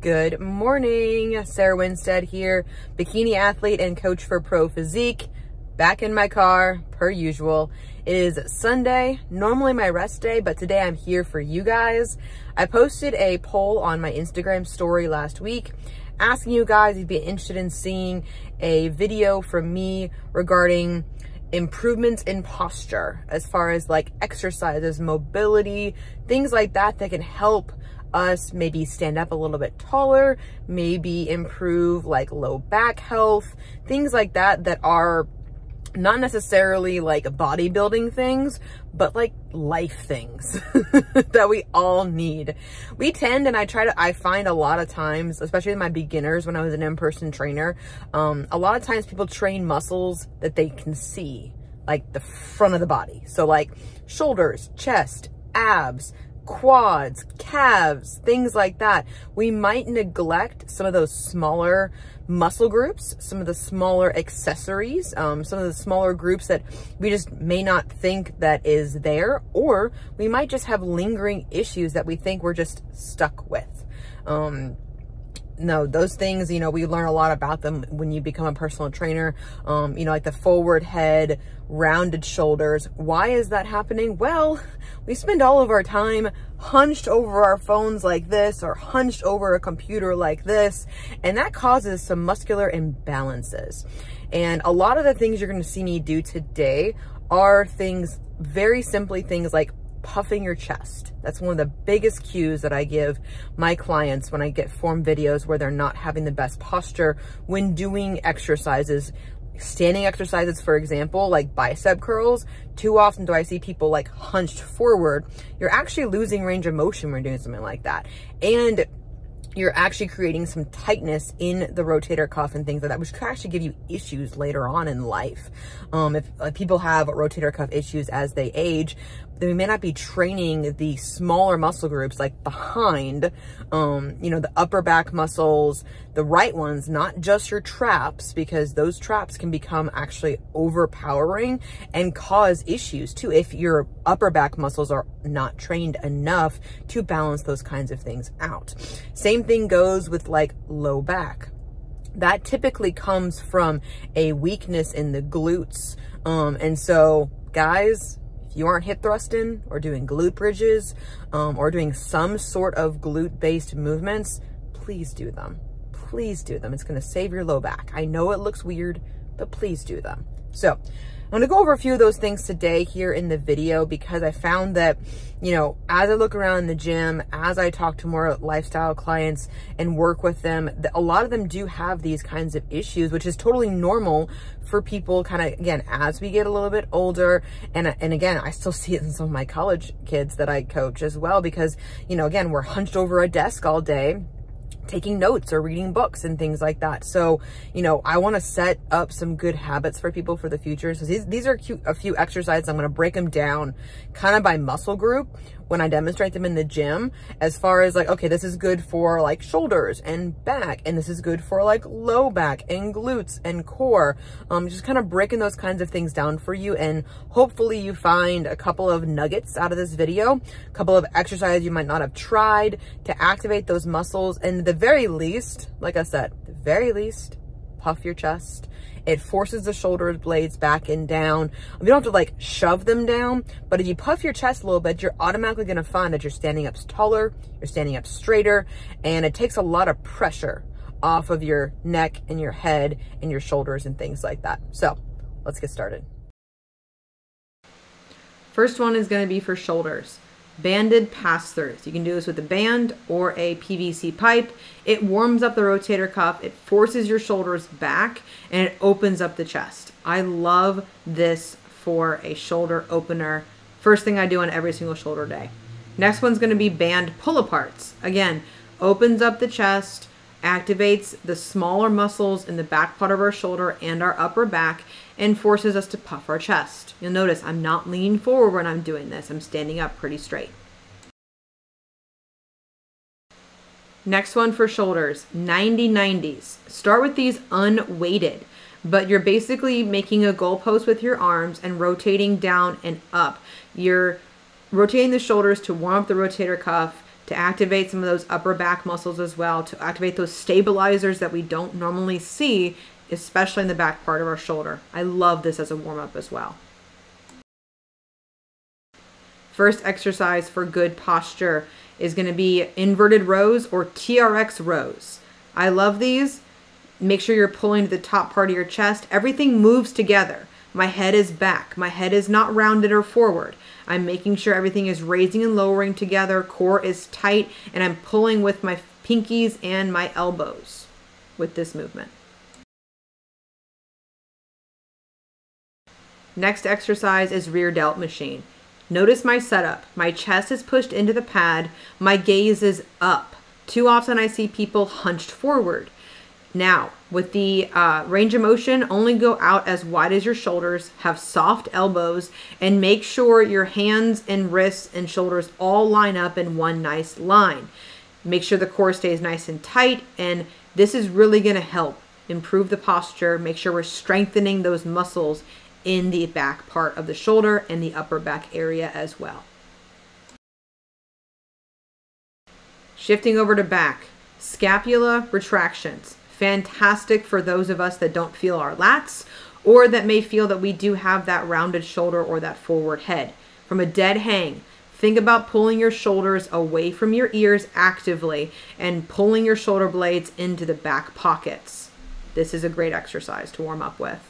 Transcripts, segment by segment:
Good morning, Sarah Winstead here, bikini athlete and coach for Pro Physique, back in my car per usual. It is Sunday, normally my rest day, but today I'm here for you guys. I posted a poll on my Instagram story last week asking you guys if you'd be interested in seeing a video from me regarding improvements in posture as far as like exercises, mobility, things like that that can help us maybe stand up a little bit taller, maybe improve like low back health, things like that that are not necessarily like bodybuilding things, but like life things that we all need. We tend, and I find a lot of times, especially with my beginners when I was an in-person trainer, a lot of times people train muscles that they can see, like the front of the body. So like shoulders, chest, abs, quads, calves, things like that. We might neglect some of those smaller muscle groups, some of the smaller accessories, some of the smaller groups that we just may not think that is there, or we might just have lingering issues that we think we're just stuck with. No, those things, you know, we learn a lot about them when you become a personal trainer. You know, like the forward head, rounded shoulders. Why is that happening? Well, we spend all of our time hunched over our phones like this or hunched over a computer like this, and that causes some muscular imbalances. And a lot of the things you're going to see me do today are things, very simply things like puffing your chest. That's one of the biggest cues that I give my clients when I get form videos where they're not having the best posture when doing exercises. Standing exercises, for example, like bicep curls. Too often do I see people like hunched forward. You're actually losing range of motion when doing something like that. And you're actually creating some tightness in the rotator cuff and things like that, which could actually give you issues later on in life. If people have rotator cuff issues as they age, then we may not be training the smaller muscle groups like behind, you know, the upper back muscles, the right ones, not just your traps, because those traps can become actually overpowering and cause issues too if your upper back muscles are not trained enough to balance those kinds of things out. Same thing goes with like low back. That typically comes from a weakness in the glutes. And so guys, if you aren't hip thrusting or doing glute bridges, or doing some sort of glute based movements, please do them. Please do them. It's going to save your low back. I know it looks weird, but please do them. So I'm going to go over a few of those things today here in the video, because I found that, you know, as I look around in the gym, as I talk to more lifestyle clients and work with them, a lot of them do have these kinds of issues, which is totally normal for people kind of, again, as we get a little bit older. And again, I still see it in some of my college kids that I coach as well, because, you know, again, we're hunched over a desk all day, taking notes or reading books and things like that. So, you know, I want to set up some good habits for people for the future. So these are a few exercises. I'm going to break them down kind of by muscle group when I demonstrate them in the gym, as far as like, okay, this is good for like shoulders and back, and this is good for like low back and glutes and core. Just kind of breaking those kinds of things down for you, and hopefully you find a couple of nuggets out of this video, a couple of exercises you might not have tried to activate those muscles. And at the very least, like I said, the very least, puff your chest. It forces the shoulder blades back and down. You don't have to like shove them down, but if you puff your chest a little bit, you're automatically going to find that you're standing up taller, you're standing up straighter, and it takes a lot of pressure off of your neck and your head and your shoulders and things like that. So let's get started. First one is going to be for shoulders. Banded pass-throughs. You can do this with a band or a PVC pipe. It warms up the rotator cuff, it forces your shoulders back, and it opens up the chest. I love this for a shoulder opener. First thing I do on every single shoulder day. Next one's going to be band pull-aparts. Again, opens up the chest, activates the smaller muscles in the back part of our shoulder and our upper back, and forces us to puff our chest. You'll notice I'm not leaning forward when I'm doing this. I'm standing up pretty straight. Next one for shoulders, 90-90s. Start with these unweighted, but you're basically making a goalpost with your arms and rotating down and up. You're rotating the shoulders to warm up the rotator cuff, to activate some of those upper back muscles as well, to activate those stabilizers that we don't normally see, especially in the back part of our shoulder. I love this as a warm-up as well. First exercise for good posture is going to be inverted rows or TRX rows. I love these. Make sure you're pulling to the top part of your chest. Everything moves together. My head is back. My head is not rounded or forward. I'm making sure everything is raising and lowering together. Core is tight, and I'm pulling with my pinkies and my elbows with this movement. Next exercise is rear delt machine. Notice my setup. My chest is pushed into the pad. My gaze is up. Too often I see people hunched forward. Now, with the range of motion, only go out as wide as your shoulders, have soft elbows, and make sure your hands and wrists and shoulders all line up in one nice line. Make sure the core stays nice and tight, and this is really going to help improve the posture. Make sure we're strengthening those muscles in the back part of the shoulder and the upper back area as well. Shifting over to back, scapula retractions. Fantastic for those of us that don't feel our lats or that may feel that we do have that rounded shoulder or that forward head. From a dead hang, think about pulling your shoulders away from your ears actively and pulling your shoulder blades into the back pockets. This is a great exercise to warm up with.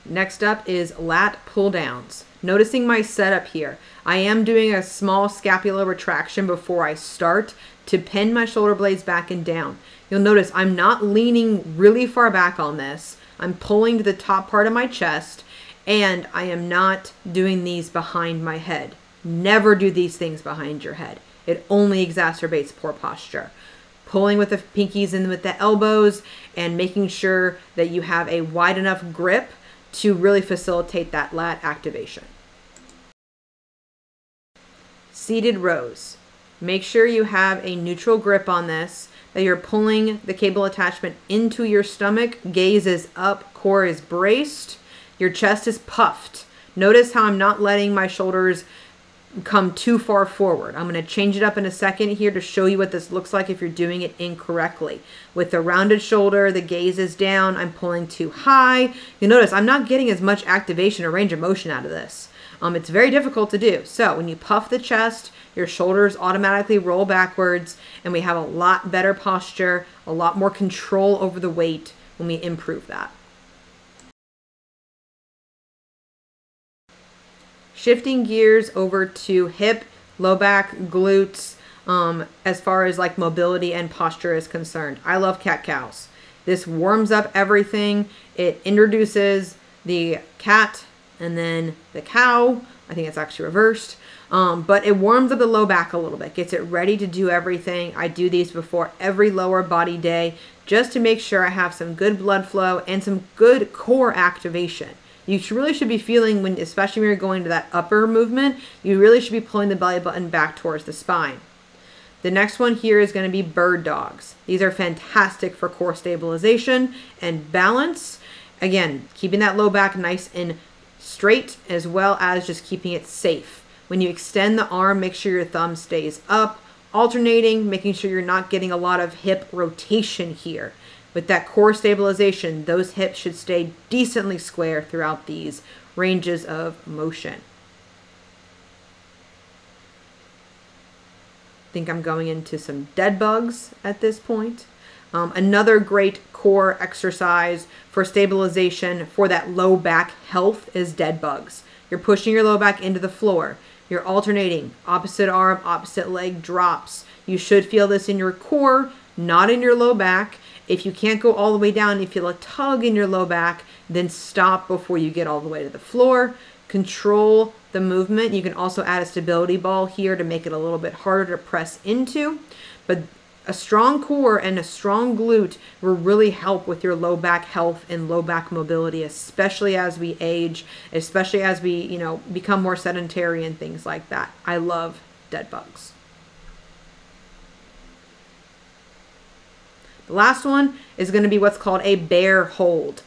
Next up is lat pull downs. Noticing my setup here, I am doing a small scapula retraction before I start to pin my shoulder blades back and down. You'll notice I'm not leaning really far back on this. I'm pulling to the top part of my chest, and I am not doing these behind my head. Never do these things behind your head. It only exacerbates poor posture. Pulling with the pinkies and with the elbows and making sure that you have a wide enough grip to really facilitate that lat activation. Seated rows. Make sure you have a neutral grip on this, that you're pulling the cable attachment into your stomach, gaze is up, core is braced, your chest is puffed. Notice how I'm not letting my shoulders come too far forward. I'm going to change it up in a second here to show you what this looks like if you're doing it incorrectly. With the rounded shoulder, the gaze is down, I'm pulling too high. You'll notice I'm not getting as much activation or range of motion out of this. It's very difficult to do. So when you puff the chest, your shoulders automatically roll backwards, and we have a lot better posture, a lot more control over the weight when we improve that. Shifting gears over to hip, low back, glutes, as far as like mobility and posture is concerned. I love cat-cows. This warms up everything. It introduces the cat and then the cow. I think it's actually reversed. But it warms up the low back a little bit, gets it ready to do everything. I do these before every lower body day just to make sure I have some good blood flow and some good core activation. You really should be feeling, when, especially when you're going to that upper movement, you really should be pulling the belly button back towards the spine. The next one here is going to be bird dogs. These are fantastic for core stabilization and balance. Again, keeping that low back nice and straight, as well as just keeping it safe. When you extend the arm, make sure your thumb stays up, alternating, making sure you're not getting a lot of hip rotation here. With that core stabilization, those hips should stay decently square throughout these ranges of motion. I think I'm going into some dead bugs at this point. Another great core exercise for stabilization for that low back health is dead bugs. You're pushing your low back into the floor. You're alternating opposite arm, opposite leg drops. You should feel this in your core, not in your low back. If you can't go all the way down, you feel a tug in your low back, then stop before you get all the way to the floor. Control the movement. You can also add a stability ball here to make it a little bit harder to press into. But a strong core and a strong glute will really help with your low back health and low back mobility, especially as we age, especially as we, become more sedentary and things like that. I love dead bugs. The last one is going to be what's called a bear hold.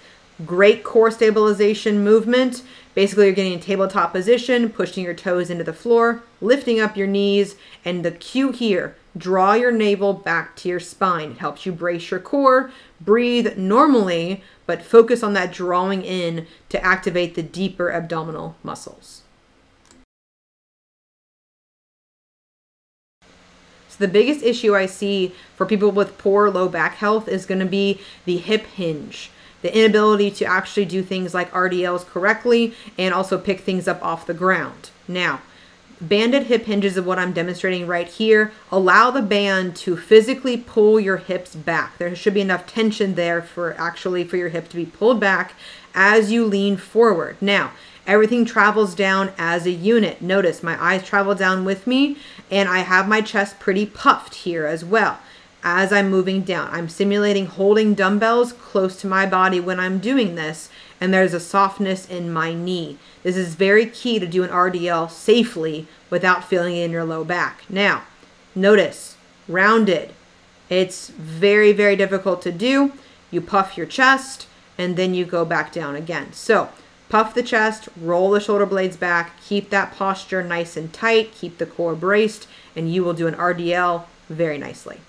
Great core stabilization movement. Basically, you're getting in tabletop position, pushing your toes into the floor, lifting up your knees, and the cue here, draw your navel back to your spine. It helps you brace your core, breathe normally, but focus on that drawing in to activate the deeper abdominal muscles. The biggest issue I see for people with poor low back health is going to be the hip hinge, the inability to actually do things like RDLs correctly and also pick things up off the ground. Now, banded hip hinges of what I'm demonstrating right here allow the band to physically pull your hips back. There should be enough tension there for your hip to be pulled back as you lean forward. Now, everything travels down as a unit. Notice my eyes travel down with me, and I have my chest pretty puffed here as well. As I'm moving down, I'm simulating holding dumbbells close to my body when I'm doing this, and there's a softness in my knee. This is very key to do an RDL safely without feeling it in your low back. Now, notice, rounded. It's very, very difficult to do. You puff your chest, and then you go back down again. So, puff the chest, roll the shoulder blades back, keep that posture nice and tight, keep the core braced, and you will do an RDL very nicely.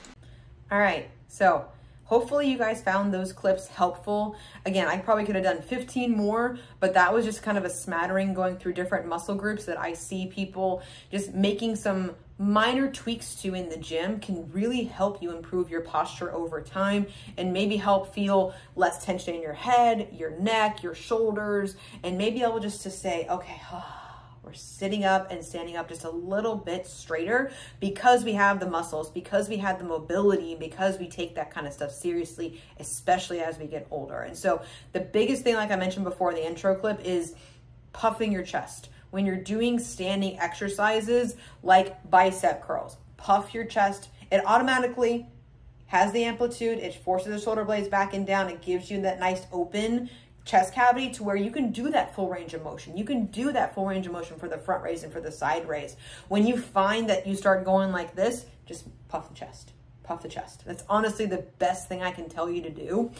All right, so hopefully you guys found those clips helpful. Again, I probably could have done 15 more, but that was just kind of a smattering going through different muscle groups that I see people just making some minor tweaks to in the gym can really help you improve your posture over time and maybe help feel less tension in your head, your neck, your shoulders, and maybe able just to say, okay, we're sitting up and standing up just a little bit straighter because we have the muscles, because we have the mobility, because we take that kind of stuff seriously, especially as we get older. And so the biggest thing, like I mentioned before in the intro clip, is puffing your chest. When you're doing standing exercises like bicep curls, puff your chest. It automatically has the amplitude. It forces the shoulder blades back and down. It gives you that nice open chest cavity to where you can do that full range of motion. You can do that full range of motion for the front raise and for the side raise. When you find that you start going like this, just puff the chest. Puff the chest. That's honestly the best thing I can tell you to do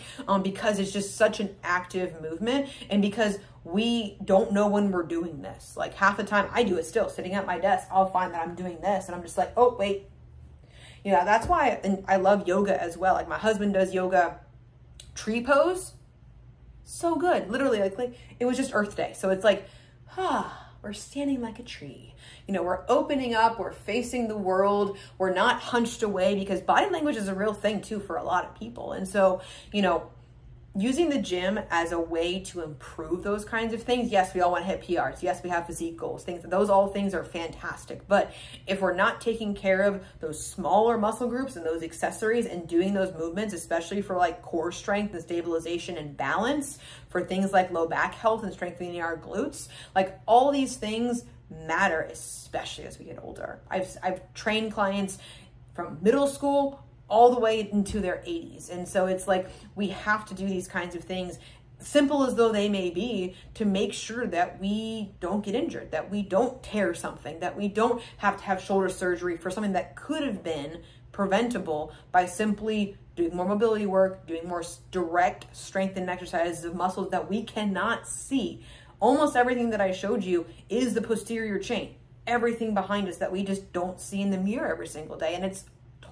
because it's just such an active movement, and because we don't know when we're doing this. Like half the time I do it still sitting at my desk. I'll find that I'm doing this and I'm just like, oh wait, you know, that's why I love yoga as well. Like my husband does yoga tree pose. So good. Literally like it was just Earth Day. So it's like, we're standing like a tree. You know, we're opening up, we're facing the world, we're not hunched away, because body language is a real thing too for a lot of people. And so, you know, using the gym as a way to improve those kinds of things. Yes, we all want to hit PRs. Yes, we have physique goals. All things are fantastic. But if we're not taking care of those smaller muscle groups and those accessories and doing those movements, especially for like core strength and stabilization and balance, for things like low back health and strengthening our glutes, like all these things matter, especially as we get older. I've trained clients from middle school all the way into their 80s. And so it's like, we have to do these kinds of things, simple as though they may be, to make sure that we don't get injured, that we don't tear something, that we don't have to have shoulder surgery for something that could have been preventable by simply doing more mobility work, doing more direct strengthening exercises of muscles that we cannot see. Almost everything that I showed you is the posterior chain, everything behind us that we just don't see in the mirror every single day. And it's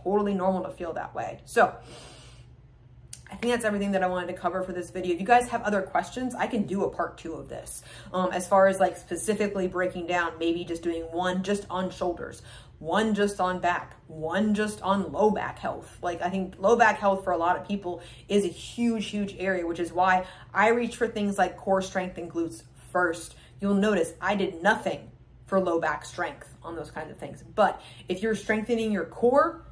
totally normal to feel that way. So I think that's everything that I wanted to cover for this video. If you guys have other questions, I can do a part 2 of this. As far as like specifically breaking down, maybe just doing one just on shoulders, one just on back, one just on low back health. Like I think low back health for a lot of people is a huge, huge area, which is why I reach for things like core strength and glutes first. You'll notice I did nothing for low back strength on those kinds of things. But if you're strengthening your core,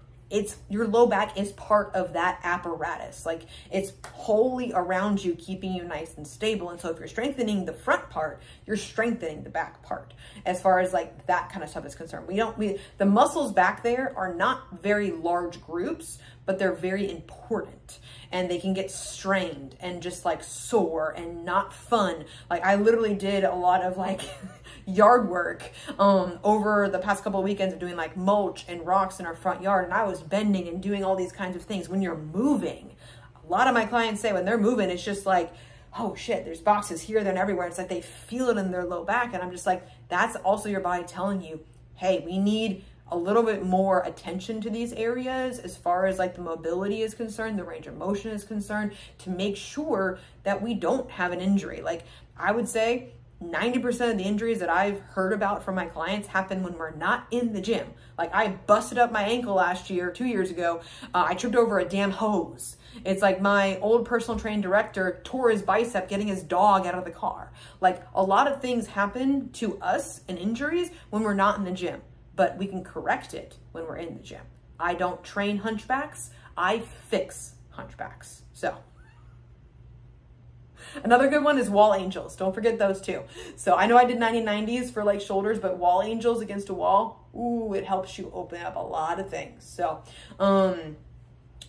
your low back is part of that apparatus. Like it's wholly around you, keeping you nice and stable. And so if you're strengthening the front part, you're strengthening the back part. As far as like that kind of stuff is concerned, the muscles back there are not very large groups, but they're very important, and they can get strained and just like sore and not fun. Like I literally did a lot of like yard work over the past couple of weekends of doing like mulch and rocks in our front yard, and I was bending and doing all these kinds of things. When you're moving, a lot of my clients say when they're moving, it's just like, oh shit, there's boxes here, then everywhere. It's like they feel it in their low back. And I'm just like, that's also your body telling you, hey, we need a little bit more attention to these areas as far as like the mobility is concerned, the range of motion is concerned, to make sure that we don't have an injury. Like I would say 90% of the injuries that I've heard about from my clients happen when we're not in the gym. Like I busted up my ankle last year, 2 years ago. I tripped over a damn hose. It's like my old personal training director tore his bicep getting his dog out of the car. Like a lot of things happen to us and injuries when we're not in the gym, but we can correct it when we're in the gym. I don't train hunchbacks, I fix hunchbacks. So another good one is wall angels. Don't forget those too. So I know I did 90/90s for like shoulders, but wall angels against a wall, ooh, it helps you open up a lot of things. So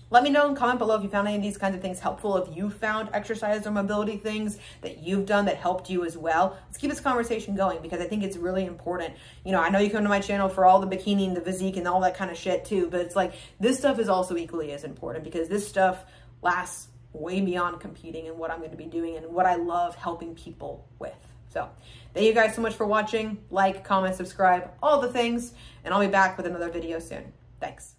let me know and comment below if you found any of these kinds of things helpful, if you found exercise or mobility things that you've done that helped you as well. Let's keep this conversation going because I think it's really important. You know, I know you come to my channel for all the bikini and the physique and all that kind of shit too, but it's like this stuff is also equally as important because this stuff lasts way beyond competing and what I'm going to be doing and what I love helping people with. So thank you guys so much for watching. Like, comment, subscribe, all the things, and I'll be back with another video soon. Thanks.